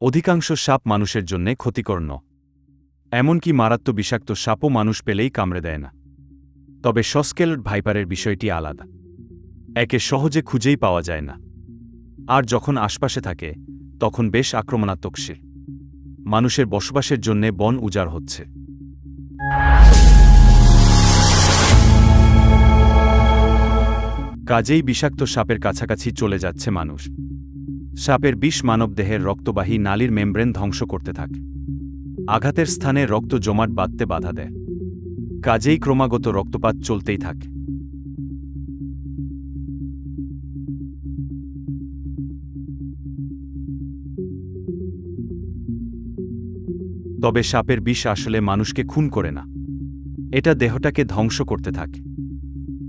অধিকাংশ সাপ মানুষের জন্যে ক্ষতিকর নয়। এমনকি মারাত্মক বিষাক্ত সাপও মানুষ পেলেই কামড়ে দেয় না। তবে সস্কেলড ভাইপারের বিষয়টি আলাদা। একে সহজে খুঁজেই পাওয়া যায় না, আর যখন আশপাশে থাকে তখন বেশ আক্রমণাত্মক। মানুষের বসবাসের জন্যে বন উজাড় হচ্ছে। কাজেই বিষাক্ত সাপের কাছাকাছি চলে যাচ্ছে মানুষ। সাপের বিষ মানবদেহের রক্তবাহী নালীর মেমব্রেন ধ্বংস করতে থাকে। আঘাতের স্থানে রক্ত জমাট বাঁধতে বাধা দেয়। কাজেই ক্রমাগত রক্তপাত চলতেই থাকে। তবে সাপের বিষ আসলে মানুষকে খুন করে না, এটা দেহটাকে ধ্বংস করতে থাকে।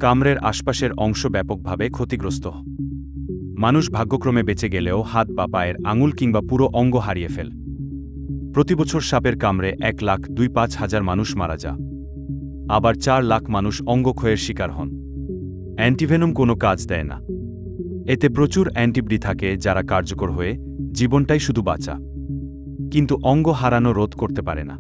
কামড়ের আশপাশের অংশ ব্যাপকভাবে ক্ষতিগ্রস্ত হয়। মানুষ ভাগ্যক্রমে বেঁচে গেলেও হাত বা পায়ের আঙুল কিংবা পুরো অঙ্গ হারিয়ে ফেলে। প্রতিবছর সাপের কামড়ে 1,25,000 মানুষ মারা যায়। আবার 4 লাখ মানুষ অঙ্গক্ষয়ের শিকার হন। অ্যান্টিভেনম কোনো কাজ দেয় না। এতে প্রচুর অ্যান্টিবডি থাকে যারা কার্যকর হয়ে জীবনটাই শুধু বাঁচা, কিন্তু অঙ্গ হারানো রোধ করতে পারে না।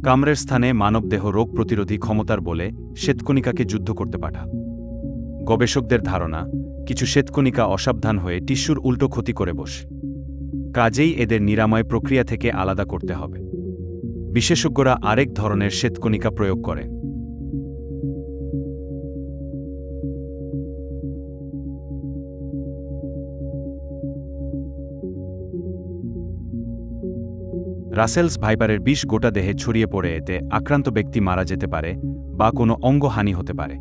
কামড়ের স্থানে মানবদেহ রোগ প্রতিরোধী ক্ষমতার বলে শ্বেতকণিকাকে যুদ্ধ করতে পাঠা। গবেষকদের ধারণা, কিছু শ্বেতকণিকা অসাবধান হয়ে টিস্যুর উল্টো ক্ষতি করে বসে। কাজেই এদের নিরাময় প্রক্রিয়া থেকে আলাদা করতে হবে। বিশেষজ্ঞরা আরেক ধরনের শ্বেতকণিকা প্রয়োগ করেন। রাসেলস ভাইপারের বিষ গোটা দেহে ছড়িয়ে পড়ে এতে আক্রান্ত ব্যক্তি মারা যেতে পারে বা কোনো অঙ্গহানি হতে পারে।